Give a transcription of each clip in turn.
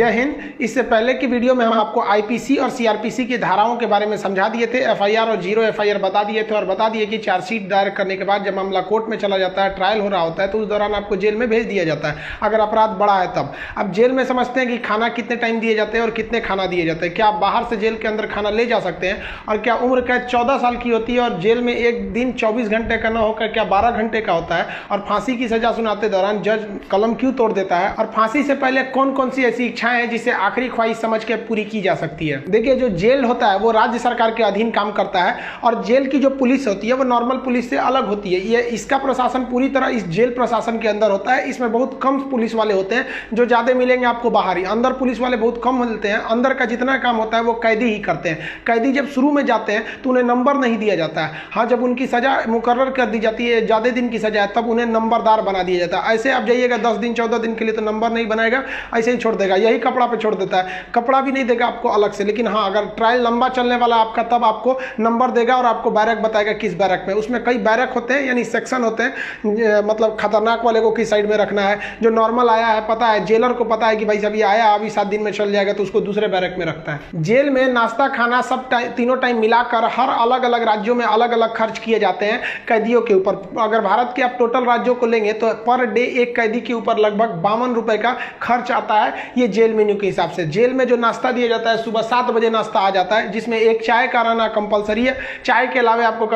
जय हिंद। इससे पहले की वीडियो में हम आपको आईपीसी और सीआरपीसी की धाराओं के बारे में समझा दिए थे, एफआईआर और जीरो एफआईआर बता दिए थे और बता दिए कि चार्जशीट दायर करने के बाद जब मामला कोर्ट में चला जाता है, ट्रायल हो रहा होता है, तो उस दौरान आपको जेल में भेज दिया जाता है अगर अपराध बड़ा है तब। अब जेल में समझते हैं कि खाना कितने टाइम दिए जाते हैं और कितने खाना दिए जाते हैं। क्या आप बाहर से जेल के अंदर खाना ले जा सकते हैं? और क्या उम्र कैद 14 साल की होती है और जेल में एक दिन 24 घंटे का न होकर क्या 12 घंटे का होता है? और फांसी की सजा सुनाते दौरान जज कलम क्यों तोड़ देता है? और फांसी से पहले कौन कौन सी ऐसी इच्छाएं हैं जिसे आखिरी ख्वाहिश समझ के पूरी की जा सकती है? देखिए, जो जेल होता है वो राज्य सरकार के अधीन काम करता है और जेल की जो पुलिस होती है वो नॉर्मल पुलिस से अलग होती है। ये इसका प्रशासन पूरी तरह इस जेल प्रशासन के अंदर होता है। इसमें बहुत कम पुलिस वाले होते हैं, जो ज्यादा मिलेंगे आपको बाहर ही। अंदर पुलिस वाले बहुत कम मिलते हैं। अंदर का जितना काम होता है वो कैदी ही करते हैं। कैदी जब शुरू में जाते हैं तो उन्हें नंबर नहीं दिया जाता है। हाँ, जब उनकी सजा मुकर्रर कर दी जाती है, ज्यादा दिन की सजा है, तब उन्हें नंबरदार बना दिया जाता है। ऐसे आप जाइएगा 10 दिन 14 दिन के लिए तो नंबर नहीं बनाएगा, ऐसे ही छोड़ देगा। यही कपड़ा पे छोड़ देता है, कपड़ा भी नहीं देगा आपको अलग से। लेकिन हाँ, अगर ट्रायल लंबा चलने वाला आपका तब आपको नंबर देगा और आपको बैरक बताएगा किस बैरक में। उसमें कई बैरक होते हैं, यानी सेक्शन होते हैं। मतलब खतरनाक वाले को किस साइड में रखना है, जो नॉर्मल आया है पता है, जेलर को पता है कि भाई अभी आया अभी 7 दिन में चल जाएगा, तो उसको दूसरे बैरक में रखता है। जेल में नाश्ता खाना सब तीनों टाइम मिलाकर हर अलग अलग राज्यों में अलग अलग खर्च किए जाते हैं कैदियों के ऊपर। अगर भारत के आप टोटल राज्यों को लेंगे तो पर डे एक कैदी के ऊपर लगभग 52 रुपए का खर्च आता है, ये जेल मेन्यू के हिसाब से। जेल में जो नाश्ता दिया जाता है, सुबह 7 बजे नाश्ता आ जाता है, जिसमें एक चाय का रहना कंपलसरी है। चाय के अलावा आपको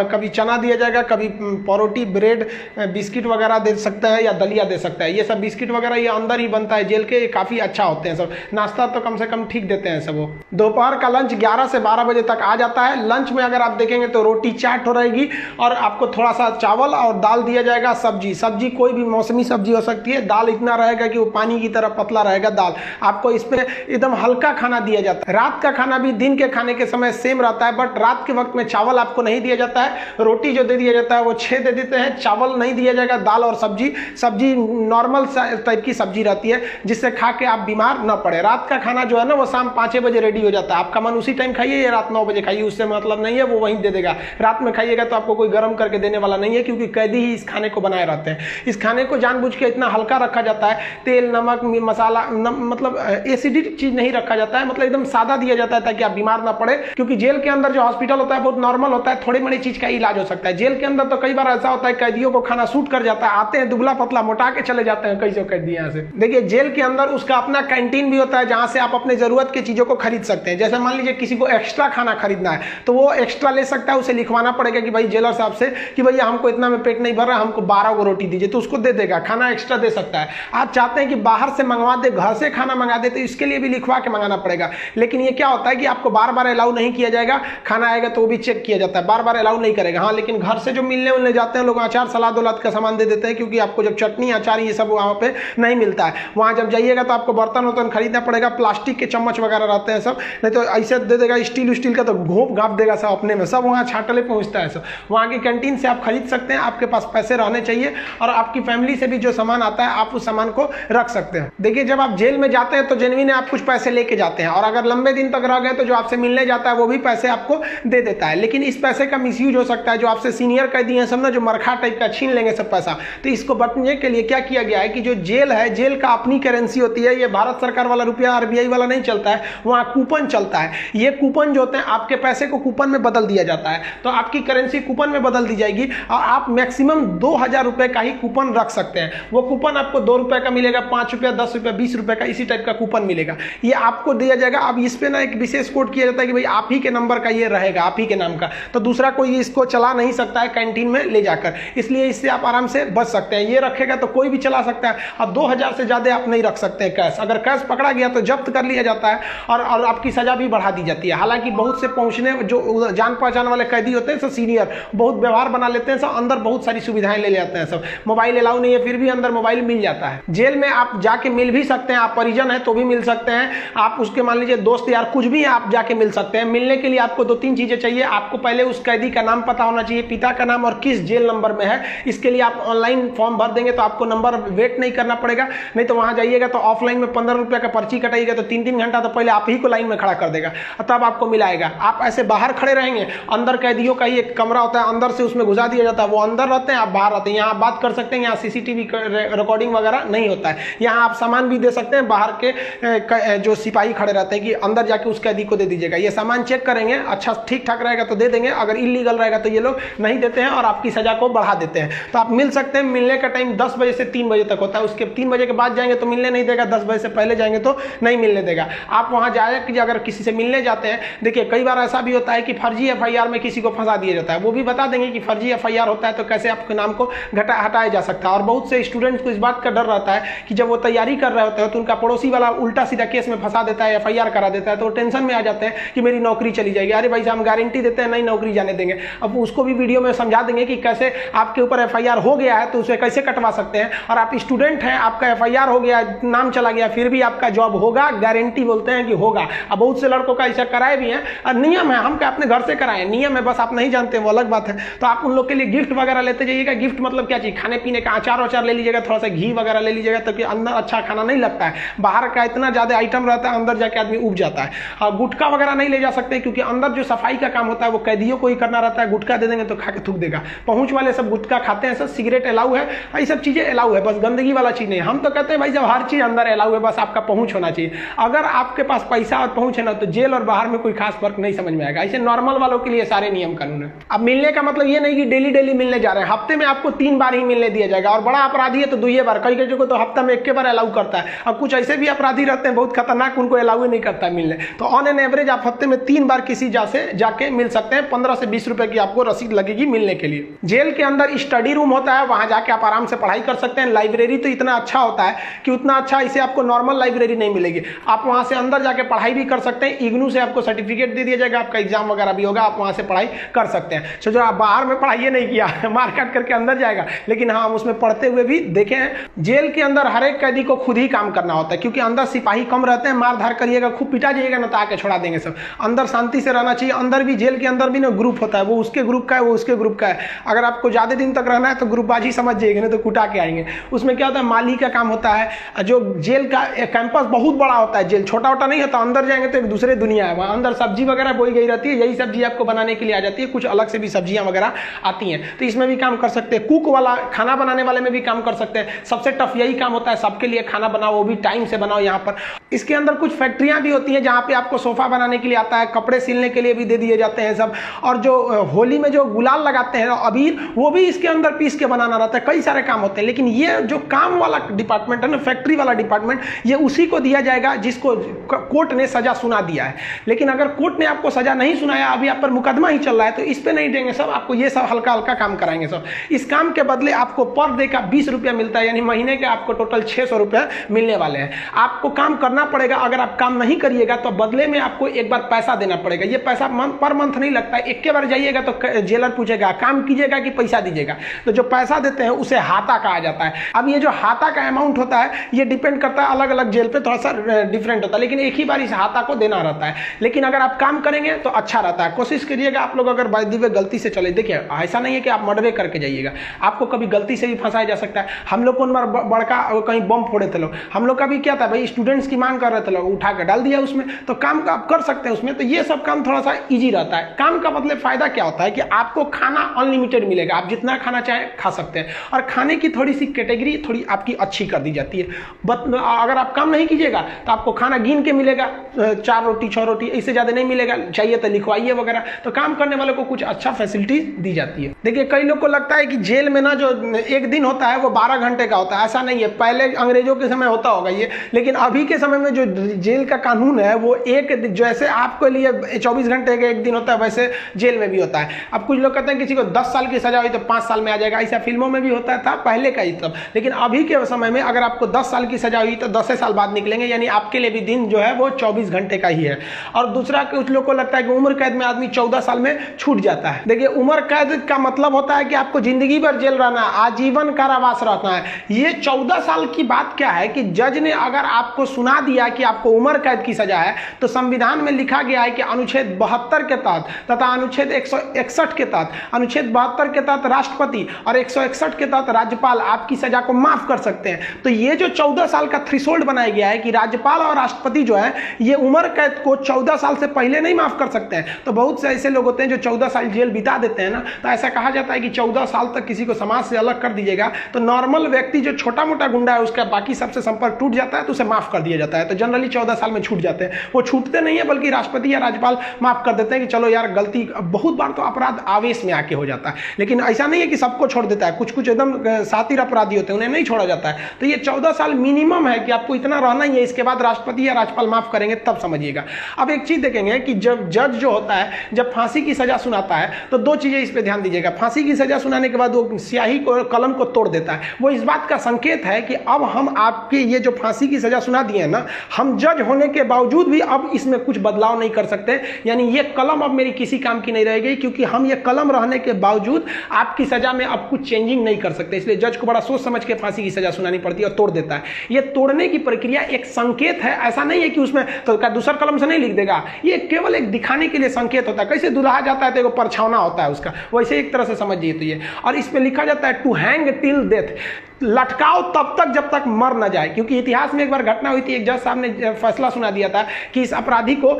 कभी चना दिया जाएगा, कभी परोटी, ब्रेड, बिस्किट वगैरह दे सकता है या दलिया दे सकता है। ये सब बिस्किट वगैरह ये अंदर ही बनता है जेल के, काफी अच्छा होते हैं सब। नाश्ता तो कम से कम ठीक देते हैं सब। वो दोपहर का लंच 11 से 12 बजे तक आ जाता है। लंच में अगर आप देखेंगे तो रोटी चाट हो रहेगी और आपको थोड़ा सा चावल और दाल दिया जाएगा। सब्जी कोई भी मौसमी सब्जी हो सकती है। दाल इतना रहेगा कि वो पानी की तरह पतला रहेगा दाल। आपको इसमें एकदम हल्का खाना दिया जाता है। रात का खाना भी दिन के खाने के समय सेम रहता है, बट रात के वक्त में चावल आपको नहीं दिया जाता है। रोटी जो दे दिया जाता है वो 6 दे देते हैं। चावल नहीं दिया जाएगा, दाल और सब्जी नॉर्मल टाइप की सब्जी रहती है, जिससे खा के आप बीमार न पड़े। रात का खाना जो है ना वो शाम 5 बजे रेडी हो जाता है। आपका मन उसी टाइम खाइए या रात 9 बजे खाइए, उससे मतलब नहीं है, वो वहीं दे देगा। रात में खाइएगा तो आपको कोई गर्म करके देने वाला नहीं है, क्योंकि कैदी ही इस खाने को बनाए रहते हैं। इस खाने को जानबूझ के इतना हल्का रखा जाता है, तेल नमक मसाला मतलब एसिडिक चीज नहीं रखा जाता है, मतलब एकदम सादा दिया जाता है ताकि आप बीमार ना पड़े। क्योंकि जेल के अंदर जो हॉस्पिटल होता है बहुत नॉर्मल होता है, थोड़ी बड़ी चीज का इलाज हो सकता है। जेल के अंदर तो कई बार ऐसा होता है कैदियों को खाना सूट कर जाता है, आते हैं दुबला पतला मोटा के चले जाते हैं कई सौ कैदी यहाँ से। देखिए, जेल के अंदर उसका अपना कैंटीन भी होता है, जहां से आप अपने जरूरत की चीजों को खरीद सकते हैं। जैसे मान लीजिए किसी को एक्स्ट्रा खाना खरीदना है तो वो एक्स्ट्रा ले सकता है। उसे लिखवाना पड़ेगा कि भाई जेलर साहब से कि भैया हमको इतना में पेट नहीं भर रहा, हमको 12 को रोटी दीजिए, तो उसको दे देगा, खाना एक्स्ट्रा दे सकता है। आप चाहते हैं कि बाहर से मंगवा दे, घर से खाना मंगा दे, तो इसके लिए भी लिखवा के मंगाना पड़ेगा। लेकिन ये क्या होता है कि आपको बार बार अलाउ नहीं किया जाएगा। खाना आएगा तो वो भी चेक किया जाता है, बार बार अलाउ नहीं करेगा। हाँ, लेकिन घर से जो मिलने उलने जाते हैं लोग, अचार सलाद उलाद का सामान दे देते हैं, क्योंकि आपको जब चटनी अचार ये सब वहां पे नहीं मिलता है। वहां जब जाइएगा तो आपको बर्तन वर्तन खरीदना पड़ेगा, प्लास्टिक के चम्मच वगैरह रहते हैं सब, नहीं तो ऐसे दे देगा स्टील का तो घोप घाप देगा सब अपने में, सब वहाँ छाटले पहुँचता है सब। वहाँ की कैंटीन से आप खरीद सकते हैं, आपके पास पैसे रहने चाहिए और आपकी फैमिली से भी जो सामान आता है आप उस सामान को रख सकते हैं। देखिए, जब आप जेल में जाते हैं तो जेन्युइन आप कुछ पैसे लेके जाते हैं, और अगर लंबे दिन तक रह गए तो जो आपसे मिलने जाता है वो भी पैसे आपको दे देता है। लेकिन इस पैसे का मिसयूज हो सकता है। जो आपसे सीनियर कैदी हैं सब ना, जो मरखा टाइप का छीन लेंगे सब पैसा। तो इसको बचने के लिए क्या किया गया है कि जो जेल है, जेल का अपनी करेंसी होती है। ये भारत सरकार वाला रुपया आरबीआई वाला नहीं चलता है, वहाँ कूपन चलता है। ये कूपन जो होते हैं, आपके पैसे को कूपन में बदल दिया जाता है, तो आपकी करेंसी कूपन में बदल दी जाएगी और आप मैक्सिमम 2000 रुपए का ही कूपन रख सकते हैं। वो कूपन आपको 2 रुपए का मिलेगा, 5 रुपया, 10 रुपया, 20 रुपए का, इसी टाइप का कूपन मिलेगा। ये आपको दिया जाएगा। अब इस पे ना एक विशेष कोड किया जाता है कि भाई आप ही के नंबर का ये रहेगा, आप ही के नाम का, तो दूसरा कोई इसको चला नहीं सकता है कैंटीन में ले जाकर। इसलिए इससे आप आराम से बच सकते हैं। ये रखेगा तो कोई भी चला सकता है। अब 2000 से ज्यादा आप नहीं रख सकते हैं कैश। अगर कैश पकड़ा गया तो जब्त कर लिया जाता है और आपकी सजा भी बढ़ा दी जाती है। हालांकि बहुत से पहुंचने जो जान पहचान वाले कैदी होते हैं सब सीनियर, बहुत व्यवहार बना लेते हैं सब, अंदर बहुत सारी सुविधाएं ले लेते हैं सब। मोबाइल अलाउ नहीं है, फिर भी अंदर मोबाइल मिल जाता है। जेल में आप जाके मिल भी सकते हैं, आप परिजन है तो भी मिल सकते हैं, आप उसके मान लीजिए दोस्त यार कुछ भी आप जाके मिल सकते हैं। मिलने के लिए आपको 2-3 चीजें चाहिए। आपको पहले उस कैदी का नाम पता होना चाहिए, पिता का नाम और किस जेल नंबर में है। इसके लिए आप ऑनलाइन फॉर्म भर देंगे तो आपको नंबर वेट नहीं करना पड़ेगा। नहीं तो वहां जाइएगा तो ऑफलाइन में 15 रुपया का पर्ची कटाइएगा तो 3-3 घंटा तो पहले आप ही को लाइन में खड़ा कर देगा, तब आपको मिलाएगा। आप ऐसे बाहर खड़े रहेंगे, अंदर कैदियों का ही एक कमरा होता है, अंदर से उसमें घुसा दिया जाता है, वो अंदर रहते हैं, आप बाहर रहते हैं। यहाँ आप बात कर सकते हैं, यहाँ सीसीटीवी रिकॉर्डिंग वगैरह नहीं होता है। यहाँ आप सामान भी दे सकते हैं, बाहर के जो सिपाही खड़े रहते हैं कि अंदर जाके उस कैदी को दे दीजिएगा। ये सामान चेक करेंगे, अच्छा ठीक ठाक रहेगा तो दे देंगे, अगर इलीगल रहेगा तो ये लोग नहीं देते हैं और आपकी सजा को बढ़ा देते हैं। तो आप मिल सकते हैं। मिलने का टाइम 10 बजे से 3 बजे तक होता है। उसके 3 बजे के बाद जाएंगे तो मिलने नहीं देगा, 10 बजे से पहले जाएंगे तो नहीं मिलने देगा। आप वहां जाए कि अगर किसी से मिलने जाते हैं, देखिए कई बार ऐसा भी होता है कि फर्जी एफआईआर में किसी को फंसा दिया जाता है। वो भी बता देंगे कि फर्जी एफआईआर होता है तो कैसे आपके नाम को हटाया जा सकता है। और बहुत से स्टूडेंट्स को इस बात का डर रहता है कि जब वो तैयारी कर रहे होते हैं तो उनका पड़ोसी वाला उल्टा सीधा केस में फंसा देता है, एफआईआर करा देता है, तो टेंशन में आ जाते हैं कि मेरी नौकरी चली जाएगी। अरे भाई हम गारंटी देते हैं नहीं नौकरी जाने देंगे। अब उसको भी वीडियो में समझा देंगे कि कैसे आपके ऊपर एफआईआर हो गया है तो उसे कैसे कटवा सकते हैं। और आप स्टूडेंट हैं, आपका एफआईआर हो गया, नाम चला गया, फिर भी आपका जॉब होगा, गारंटी बोलते हैं कि होगा। अब बहुत से लड़कों का ऐसा कराए भी हैं और नियम है, हम अपने घर से कराए, नियम है, बस आप नहीं जानते वो अलग बात है। तो आप उन लोग के लिए गिफ्ट वगैरह लेते जाइएगा। गिफ्ट मतलब क्या चीज, खाने पीने का अचार वचार ले लीजिएगा, थोड़ा सा घी वगैरह ले लीजिएगा, ताकि अंदर अच्छा खाना नहीं लगता है। बाहर का इतना ज्यादा आइटम रहता है, अंदर जाके आदमी उब जाता है। और गुटखा वगैरह नहीं ले जा सकते क्योंकि अंदर जो सफाई का काम होता है वो कैदियों को ही करना रहता है। गुटखा दे देंगे तो खा के थूक देगा। पहुंच वाले सब गुटखा खाते हैं, सब सिगरेट अलाउ है, ये सब चीजें अलाउ है, बस गंदगी वाला चीज नहीं। हम तो कहते हैं भाई जब हर चीज अंदर अलाउ है, बस आपका पहुंच होना चाहिए। अगर आपके पास पैसा और पहुंच है ना तो जेल और बाहर में कोई खास फर्क नहीं समझ में आएगा। ऐसे नॉर्मल वालों के लिए सारे नियम कानून है। अब मिलने का मतलब ये नहीं कि डेली डेली मिलने जा रहे हैं, हफ्ते में आपको 3 बार ही मिलने दिया जाएगा। और बड़ा अपराधी है तो 2 बार, कई को तो हफ्ता में 1 बार अलाउ करता है। अब कुछ ऐसे भी अपराधी रहते हैं बहुत खतरनाक, उनको अलाउ ही नहीं करता है मिलने। तो ऑन एन एवरेज आप हफ्ते में 3 बार किसी जाके मिल सकते हैं। 15 से 20 रुपए की आपको रसीद लगेगी मिलने के लिए। जेल के अंदर स्टडी रूम होता है, वहां जाके आप आराम से पढ़ाई कर सकते हैं। लाइब्रेरी तो इतना अच्छा होता है कि उतना अच्छा इसे आपको नॉर्मल लाइब्रेरी नहीं मिलेगी। आप वहां से अंदर जाके पढ़ाई भी कर सकते हैं। इग्नू से आपको सर्टिफिकेट दे दिया जाएगा, आपका एग्जाम वगैरह भी होगा, आप वहां से पढ़ाई कर सकते हैं। सो जो आप बाहर में पढ़ाई नहीं किया मार काट करके अंदर जाएगा, लेकिन हाँ हम उसमें पढ़ते हुए भी देखे हैं। जेल के अंदर हर एक कैदी को खुद ही काम करना होता है क्योंकि अंदर सिपाही कम रहते हैं। मार धार करिएगा, खूब पिटा जाइएगा ना तो आके छोड़ा देंगे सब। अंदर शांति से रहना चाहिए। अंदर भी जेल के अंदर भी ना ग्रुप होता है, वो उसके ग्रुप का है, वो उसके ग्रुप का है। अगर आपको ज्यादा दिन तक रहना है तो ग्रुपबाजी समझ जाइएगा, नहीं तो कुटा के आएंगे। उसमें क्या होता है, माली का काम होता है। जो जेल का कैंपस बहुत बड़ा होता है, जेल छोटा छोटा नहीं होता। अंदर जाएंगे तो एक दूसरे दुनिया है। वहां अंदर सब्जी वगैरह बोई गई रहती है, यही सब्जी आपको बनाने के लिए आ जाती है। कुछ अलग से भी सब्जियां वगैरह आती हैं, तो इसमें भी काम कर सकते हैं। कुक वाला, खाना बनाने वाले में भी काम कर सकते हैं। सबसे टफ यही काम होता है, सबके लिए खाना बनाओ, वो भी टाइम से बनाओ। यहाँ पर इसके अंदर कुछ फैक्ट्रियां भी होती हैं जहाँ पे आपको सोफा बनाने के लिए आता है, कपड़े सिलने के लिए भी दे दिए जाते हैं सब। और जो होली में जो गुलाल लगाते हैं अबीर, वो भी इसके अंदर पीस के बनाना रहता है। कई सारे काम होते हैं, लेकिन ये जो काम वाला डिपार्टमेंट है ना, फैक्ट्री वाला डिपार्टमेंट, ये उसी को दिया जाएगा जिसको कोर्ट ने सजा सुना दिया है। लेकिन अगर कोर्ट ने आपको सजा नहीं सुनाया, अभी आप पर मुकदमा ही चल रहा है, तो इस पे नहीं देंगे सब, आपको ये सब हल्का हल्का काम कराएंगे सब। इस काम के बदले आपको पर डे का 20 रुपया मिलता है, यानी महीने के आपको टोटल 600 रुपया मिलने वाले हैं। आपको काम करना पड़ेगा। अगर आप काम नहीं करिएगा तो बदले में आपको एक बार पैसा देना पड़ेगा। ये पैसा पर मंथ नहीं लगता है, एक के बार जाइएगा तो जेलर पूछेगा काम कीजिएगा कि पैसा दीजिएगा। तो जो पैसा देते हैं उसे हाता कहा जाता है। अब ये जो हाता का अमाउंट होता है ये डिपेंड करता है, अलग अलग जेल पे थोड़ा सा डिफरेंट होता है, लेकिन एक ही बार इस हाता को देना रहता है। लेकिन अगर आप काम करेंगे तो अच्छा रहता है। कोशिश करिएगा आप लोग, अगर बाय गलती से चले, देखिए ऐसा नहीं है कि आप मर्डर करके जाइएगा, आपको कभी गलती से भी फंसाया जा सकता है। हम लोग को बड़का कहीं बम फोड़े थे लोग, हम लोग का भी क्या था भाई, स्टूडेंट्स की मांग कर रहे थे लोग, उठा के डाल दिया उसमें, तो काम का आप कर सकते हैं उसमें। तो ये सब काम थोड़ा सा इजी रहता है। काम का मतलब फायदा क्या होता है कि आपको खाना अनलिमिटेड मिलेगा, आप जितना खाना चाहें खा सकते हैं। और खाने की थोड़ी सी कैटेगरी थोड़ी आपकी अच्छी कर दी जाती है। अगर आप काम नहीं कीजिएगा तो आपको खाना गिन के मिलेगा, 4 रोटी 6 रोटी, इससे ज्यादा नहीं मिलेगा, चाहिए तो लिखवाइए वगैरह। तो काम करने वालों को कुछ अच्छा फैसिलिटी दी जाती है। देखिए कई लोग को लगता है कि जेल में ना जो एक दिन होता है वो 12 घंटे का होता है, ऐसा नहीं है। पहले अंग्रेजों के समय होता होगा ये, लेकिन अभी के समय में जो जेल का कानून है वो एक, जैसे आपके लिए 24 घंटे का एक दिन होता है वैसे जेल में भी होता है। अब कुछ लोग कहते हैं किसी को 10 साल की सजा हुई तो 5 साल में आ जाएगा, ऐसा फिल्मों में भी होता था पहले का ही तब। लेकिन अभी के समय में अगर आपको 10 साल की सजा हुई तो 10 साल बाद निकलेंगे, यानी आपके लिए भी दिन जो है वो 24 घंटे का ही है। और दूसरा कुछ लोग को लगता है कि उम्र कैद में आदमी 14 साल में छूट जाता है। देखिए उम्र कैद का मतलब होता है कि आपको जिंदगी भर जेल रहना है, आजीवन कारावास रहना है। ये 14 सासाल की बात क्या है कि जज ने अगर आपको सुना दिया कि आपको उम्र कैद की सजा है, तो संविधान में लिखा गया है कि अनुच्छेद 72 के तहत तथा अनुच्छेद 161 के तहत, अनुच्छेद 72 के तहत राष्ट्रपति और 161 के तहत राज्यपाल आपकी सजा को माफ कर सकते हैं। तो ये जो 14 साल का थ्रेशोल्ड बनाया गया है कि राज्यपाल और राष्ट्रपति जो है ये उम्र कैद को 14 साल से पहले नहीं माफ कर सकते हैं। तो बहुत से ऐसे लोग होते हैं जो 14 साल जेल बिता देते हैं ना, तो ऐसा कहा जाता है कि 14 साल तक किसी को समाज से अलग कर दीजिएगा तो नॉर्मल व्यक्ति जो छोटा मोटा गुंडा है उसका बाकी सबसे संपर्क टूट जाता है तो उसे माफ कर दिया जाता है। तो जनरली 14 साल में छूट जाते हैं। वो छूटते नहीं है बल्कि राष्ट्रपति या राज्यपाल माफ कर देते हैं कि चलो यार गलती, बहुत बार तो अपराध आवेश में आके हो जाता है, लेकिन ऐसा नहीं है कि सबको छोड़ देता है। कुछ कुछ एकदम शातिर अपराधी होते हैं, उन्हें नहीं छोड़ा जाता है। तो ये 14 साल मिनिमम है कि आपको इतना रहना ही है, इसके बाद राष्ट्रपति या राज्यपाल माफ करेंगे तब समझिएगा। अब एक चीज देखेंगे कि जब जज जो होता है जब फांसी की सजा सुनाता है तो दो चीजें इस पे ध्यान दीजिएगा। फांसी की सजा सुनाने के बाद वो स्याही को, कलम को तोड़ देता है। वो इस बात का संकेत है कि अब हम आपके ये जो फांसी की सजा सुना दिए हैं ना, हम जज होने के बावजूद भी अब इसमें कुछ बदलाव नहीं कर सकते, यानी ये कलम अब मेरी किसी काम की नहीं रहेगी, क्योंकि हम ये कलम रहने के बावजूद आपकी सजा में अब कुछ चेंजिंग नहीं कर सकते। इसलिए जज को बड़ा सोच समझ के फांसी की सजा सुनानी पड़ती है और तोड़ देता है। ये तोड़ने की प्रक्रिया एक संकेत है, ऐसा नहीं है कि उसमें तो दूसरा कलम से नहीं लिख देगा, ये केवल एक दिखाने के लिए संकेत होता है। कैसे दुल्हा जाता है तो एक परछावना होता है उसका, वैसे एक तरह से समझिए तो ये। और इस पे लिखा जाता है टू हैंग टिल डेथ, लटकाओ तब तक जब तक मर न जाए, क्योंकि इतिहास में एक बार घटना हुई थी, एक जज साहब ने फैसला सुना दिया था कि इस अपराधी को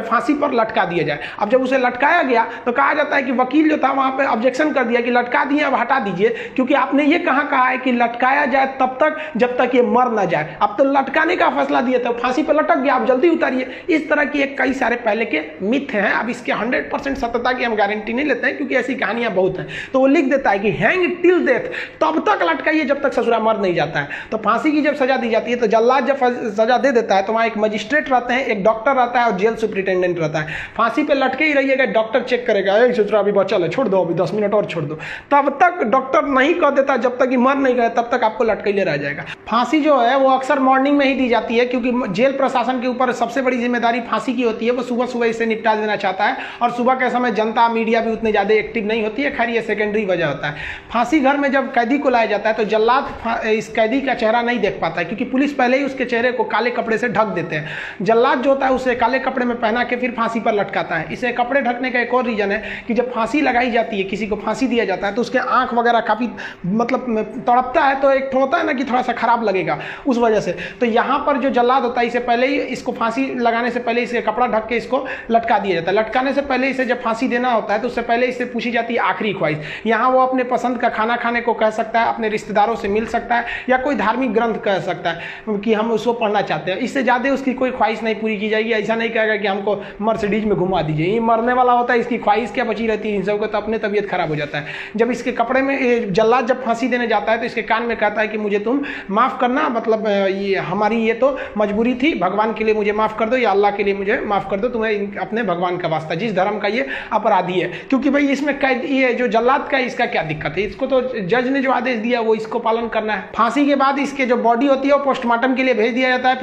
फांसी पर लटका दिया जाए। अब जब उसे लटकाया गया तो कहा जाता है कि वकील जो था वहां पे ऑब्जेक्शन कर दिया कि लटका दिए, अब हटा दीजिए, क्योंकि आपने ये कहा है कि लटकाया जाए तब तक जब तक ये मर न जाए। अब तो लटकाने का फैसला दिया था, फांसी पर लटक गया, आप जल्दी उतारिए। इस तरह की एक कई सारे पहले के मिथ हैं। अब इसके 100% सत्यता की हम गारंटी नहीं लेते हैं, क्योंकि ऐसी कहानियां बहुत हैं। तो वो लिख देता है कि हैंग टिल डेथ, तब तक लटकाइए जब तक ससुरा मर नहीं जाता है। तो फांसी की जब सजा दी जाती है तो जल्लाद जब सजा दे देता है तो वहां एक मजिस्ट्रेट रहते हैं, एक डॉक्टर रहता है और जेल सुपरिटेंडेंट रहता है। फांसी पे लटके ही रहिएगा, डॉक्टर चेक करेगा, ससुरा अभी बचल है, छोड़ दो, अभी 10 मिनट और छोड़ दो। तब तक डॉक्टर नहीं कह देता, जब तक कि मर नहीं गए तब तक आपको लटके ले रह जाएगा। फांसी जो है वो अक्सर मॉर्निंग में ही दी जाती है, क्योंकि जेल प्रशासन के ऊपर सबसे बड़ी जिम्मेदारी फांसी की होती है। वो सुबह सुबह इसे निपटा देना चाहता है, और सुबह के समय जनता मीडिया भी उतने ज्यादा एक्टिव नहीं होती है। खैर ये सेकेंडरी वजह होता है। फांसी घर में जब कैदी को लाया जाता है तो जल्लाद इस कैदी का चेहरा नहीं देख पाता है, क्योंकि पुलिस पहले ही उसके चेहरे को काले कपड़े से ढक देते हैं। जल्लाद जो होता है उसे काले कपड़े में पहना के फिर फांसी पर लटकाता है। इसे कपड़े ढकने का एक और रीजन है कि जब फांसी लगाई जाती है, किसी को फांसी दिया जाता है, तो उसके आंख वगैरह काफी मतलब तड़पता है, तो एक होता है ना कि थोड़ा सा खराब लगेगा उस वजह से। तो यहाँ पर जो जल्लाद होता है इसे पहले ही, इसको फांसी लगाने से पहले इसे कपड़ा ढक के इसको लटका दिया जाता है। लटकाने से पहले इसे जब फांसी देना होता है तो उससे पहले इसे पूछी जाती है आखिरी ख्वाहिश। यहाँ वो अपने पसंद का खाना खाने को कह सकता है, अपने रिश्तेदारों से मिल सकता है, या कोई धार्मिक ग्रंथ कह सकता है कि हम उसको पढ़ना चाहते हैं। इससे ज्यादा उसकी कोई ख्वाहिश नहीं पूरी की जाएगी। ऐसा नहीं कहेगा कि हमको मर्सिडीज में घुमा दीजिए, ये मरने वाला होता है, इसकी ख्वाहिश क्या बची रहती है। इन सबको तो अपने तबीयत खराब हो जाता है। जब इसके कपड़े में जल्लाद जब फांसी देने जाता है तो इसके कान में कहता है कि मुझे तुम माफ करना, मतलब ये हमारी ये तो मजबूरी थी, भगवान के लिए मुझे माफ कर दो, या अल्लाह के लिए मुझे माफ कर दो, तुम्हें अपने भगवान का वास्ता, जिस धर्म का ये अपराधी है। क्योंकि भाई इसमें कैद ये जो जल्लाद का इसका क्या दिक्कत है, इसको तो जज ने जो आदेश दिया वो इसको पालन करना है। फांसी के बाद इसके जो बॉडी होती है वो पोस्टमार्टम के लिए भेज दिया जाता है।